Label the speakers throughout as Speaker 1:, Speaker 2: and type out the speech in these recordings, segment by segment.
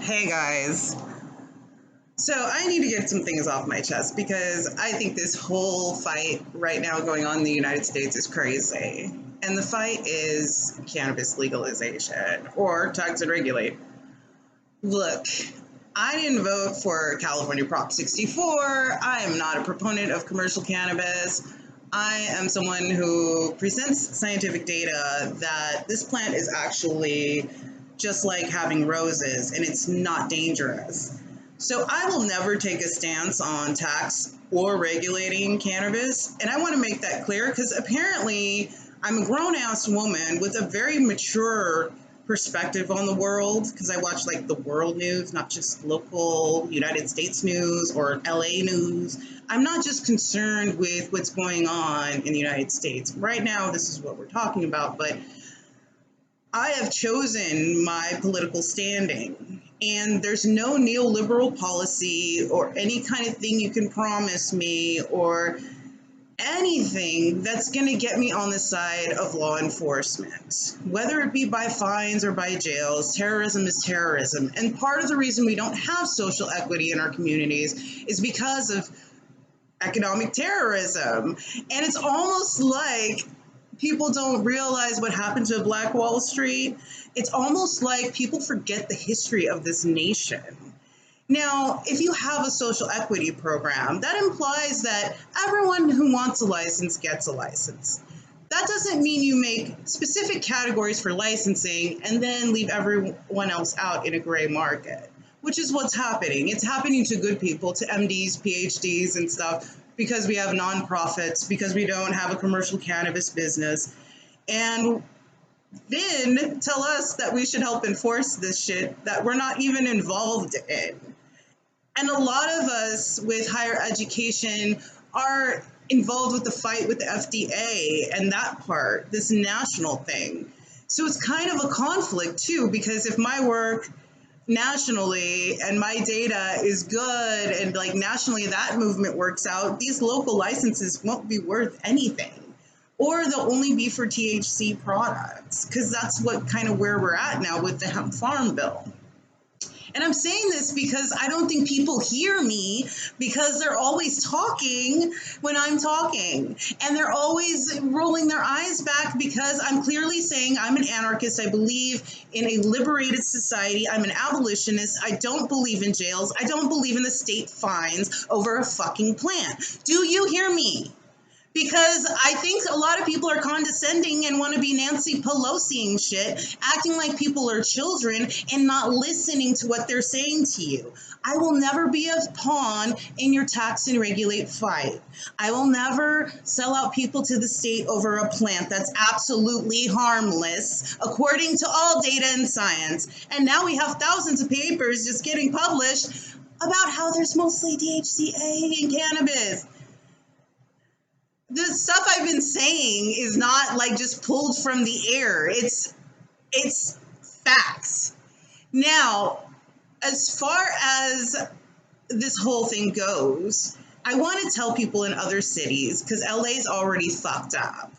Speaker 1: Hey guys. So I need to get some things off my chest because I think this whole fight right now going on in the United States is crazy. And the fight is cannabis legalization or tax and regulate. Look, I didn't vote for California Prop 64. I am not a proponent of commercial cannabis. I am someone who presents scientific data that this plant is actually just like having roses and it's not dangerous. So I will never take a stance on tax or regulating cannabis. And I want to make that clear because apparently I'm a grown ass woman with a very mature perspective on the world because I watch like the world news, not just local United States news or LA news. I'm not just concerned with what's going on in the United States. Right now, this is what we're talking about, but I have chosen my political standing. And there's no neoliberal policy or any kind of thing you can promise me or anything that's going to get me on the side of law enforcement, whether it be by fines or by jails. Terrorism is terrorism. And part of the reason we don't have social equity in our communities is because of economic terrorism. And it's almost like people don't realize what happened to Black Wall Street. It's almost like people forget the history of this nation. Now, if you have a social equity program, that implies that everyone who wants a license gets a license. That doesn't mean you make specific categories for licensing and then leave everyone else out in a gray market, which is what's happening. It's happening to good people, to MDs, PhDs, and stuff, because we have nonprofits, because we don't have a commercial cannabis business. And then tell us that we should help enforce this shit that we're not even involved in. And a lot of us with higher education are involved with the fight with the FDA and that part, this national thing. So it's kind of a conflict too, because if my work nationally and my data is good and like nationally that movement works out, these local licenses won't be worth anything. Or they'll only be for THC products, because that's what kind of where we're at now with the hemp farm bill. And I'm saying this because I don't think people hear me because they're always talking when I'm talking. And they're always rolling their eyes back because I'm clearly saying I'm an anarchist. I believe in a liberated society. I'm an abolitionist. I don't believe in jails. I don't believe in the state fines over a fucking plant. Do you hear me? Because I think a lot of people are condescending and want to be Nancy Pelosi and shit, acting like people are children and not listening to what they're saying to you. I will never be a pawn in your tax and regulate fight. I will never sell out people to the state over a plant that's absolutely harmless, according to all data and science. And now we have thousands of papers just getting published about how there's mostly DHCA in cannabis. The stuff I've been saying is not like just pulled from the air. It's facts. Now, as far as this whole thing goes, I want to tell people in other cities, because LA's already fucked up.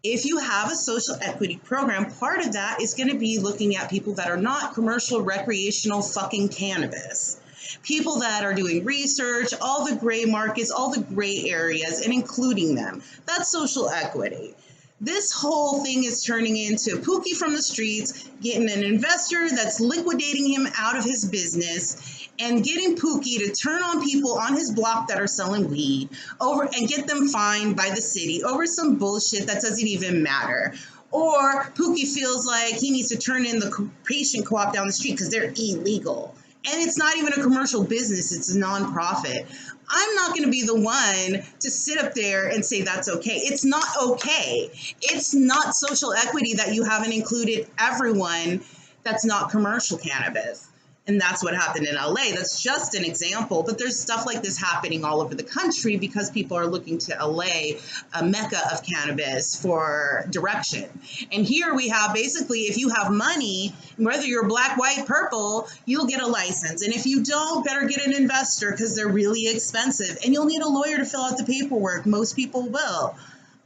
Speaker 1: If you have a social equity program, part of that is going to be looking at people that are not commercial, recreational fucking cannabis. People that are doing research, all the gray markets, all the gray areas, and including them. That's social equity. This whole thing is turning into Pookie from the streets, getting an investor that's liquidating him out of his business, and getting Pookie to turn on people on his block that are selling weed over and get them fined by the city over some bullshit that doesn't even matter. Or Pookie feels like he needs to turn in the patient co-op down the street because they're illegal. And it's not even a commercial business, it's a nonprofit. I'm not going to be the one to sit up there and say that's okay. It's not okay. It's not social equity that you haven't included everyone that's not commercial cannabis. And that's what happened in LA. That's just an example, but there's stuff like this happening all over the country because people are looking to LA, a mecca of cannabis, for direction. And here we have basically, if you have money, whether you're black, white, purple, you'll get a license. And if you don't, better get an investor because they're really expensive. And you'll need a lawyer to fill out the paperwork. Most people will.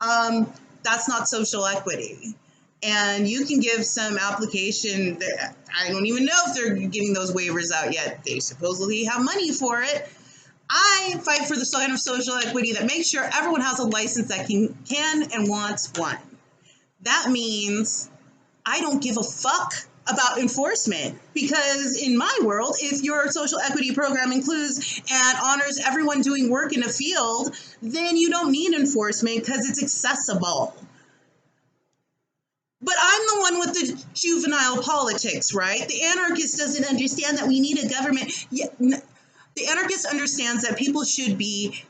Speaker 1: That's not social equity. And you can give some application that I don't even know if they're giving those waivers out yet. They supposedly have money for it. I fight for the kind of social equity that makes sure everyone has a license that can and wants one. That means I don't give a fuck about enforcement, because in my world, if your social equity program includes and honors everyone doing work in a field, then you don't need enforcement because it's accessible. But I'm the one with the juvenile politics, right? The anarchist doesn't understand that we need a government. The anarchist understands that people should be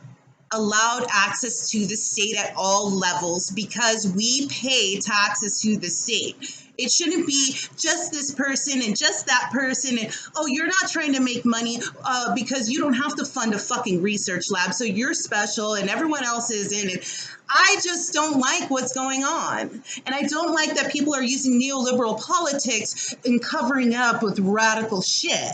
Speaker 1: allowed access to the state at all levels because we pay taxes to the state. It shouldn't be just this person and just that person. And, oh, you're not trying to make money because you don't have to fund a fucking research lab. So you're special and everyone else is in it. I just don't like what's going on. And I don't like that people are using neoliberal politics and covering up with radical shit.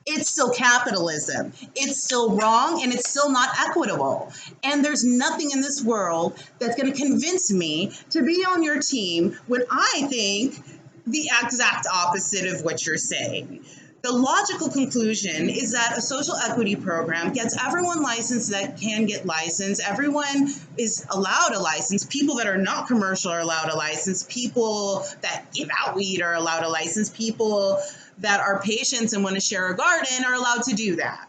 Speaker 1: It's still capitalism. It's still wrong and it's still not equitable. And there's nothing in this world that's going to convince me to be on your team when I think the exact opposite of what you're saying. The logical conclusion is that a social equity program gets everyone licensed that can get licensed. Everyone is allowed a license. People that are not commercial are allowed a license. People that give out weed are allowed a license. People that are patients and want to share a garden are allowed to do that.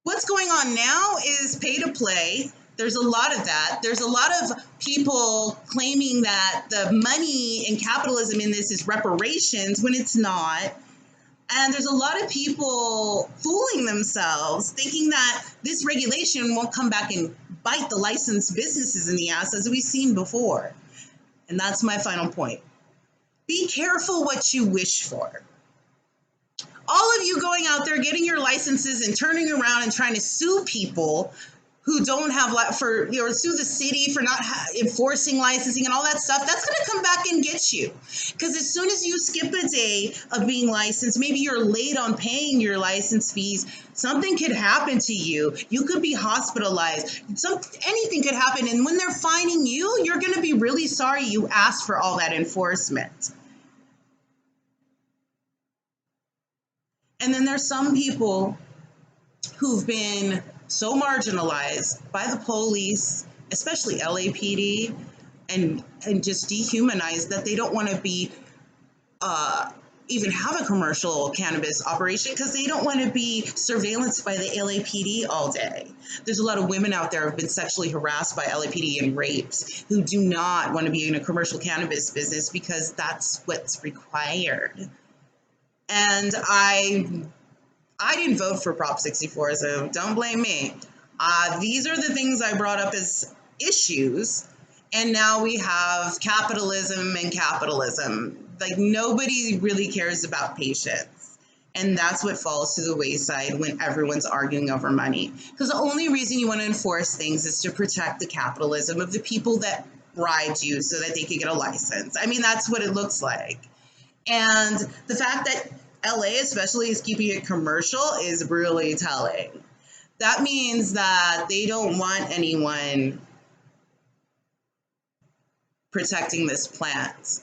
Speaker 1: What's going on now is pay to play. There's a lot of that. There's a lot of people claiming that the money in capitalism in this is reparations when it's not. And there's a lot of people fooling themselves, thinking that this regulation won't come back and bite the licensed businesses in the ass, as we've seen before. And that's my final point. Be careful what you wish for. All of you going out there getting your licenses and turning around and trying to sue people who don't have, or sue the city for not enforcing licensing and all that stuff, that's going to come back and get you. Because as soon as you skip a day of being licensed, maybe you're late on paying your license fees, something could happen to you. You could be hospitalized. Anything could happen. And when they're fining you, you're going to be really sorry you asked for all that enforcement. And then there's some people who've been so marginalized by the police, especially LAPD, and just dehumanized that they don't want to be even have a commercial cannabis operation because they don't want to be surveillanced by the LAPD all day. There's a lot of women out there who have been sexually harassed by LAPD and raped who do not want to be in a commercial cannabis business because that's what's required. And I didn't vote for Prop 64, so don't blame me. These are the things I brought up as issues, and now we have capitalism and capitalism. Like, nobody really cares about patients, and that's what falls to the wayside when everyone's arguing over money. Because the only reason you want to enforce things is to protect the capitalism of the people that bribed you so that they could get a license. I mean, that's what it looks like. And the fact that LA especially is keeping it commercial is really telling. That means that they don't want anyone protecting this plant.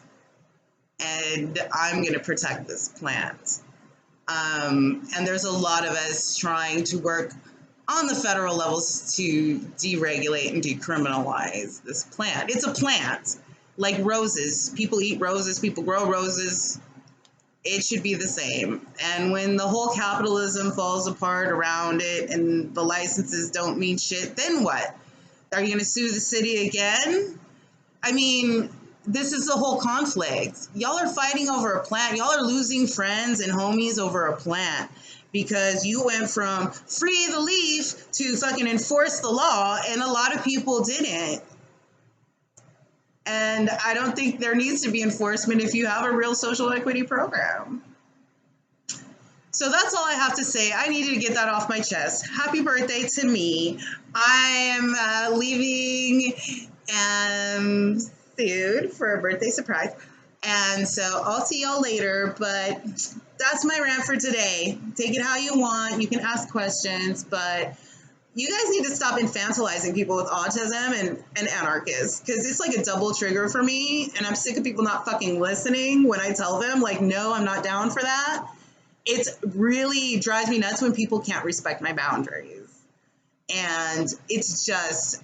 Speaker 1: And I'm going to protect this plant. And there's a lot of us trying to work on the federal levels to deregulate and decriminalize this plant. It's a plant, like roses. People eat roses, people grow roses. It should be the same. And when the whole capitalism falls apart around it and the licenses don't mean shit, then what? Are you going to sue the city again? I mean, this is the whole conflict. Y'all are fighting over a plant. Y'all are losing friends and homies over a plant because you went from free the leaf to fucking enforce the law, and a lot of people didn't. And I don't think there needs to be enforcement if you have a real social equity program. So that's all I have to say. I needed to get that off my chest. Happy birthday to me. I am leaving soon for a birthday surprise. And so I'll see y'all later, but that's my rant for today. Take it how you want. You can ask questions, but you guys need to stop infantilizing people with autism and anarchists, because it's like a double trigger for me, and I'm sick of people not fucking listening when I tell them, like, no, I'm not down for that. It really drives me nuts when people can't respect my boundaries. And it's just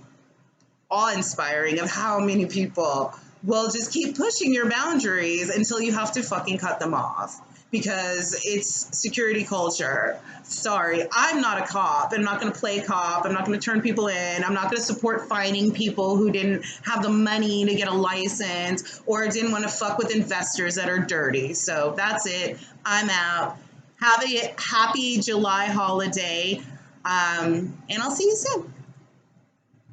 Speaker 1: awe-inspiring of how many people will just keep pushing your boundaries until you have to fucking cut them off, because it's security culture. Sorry, I'm not a cop. I'm not going to play cop. I'm not going to turn people in. I'm not going to support fining people who didn't have the money to get a license or didn't want to fuck with investors that are dirty. So that's it. I'm out. Have a happy July holiday, and I'll see you soon.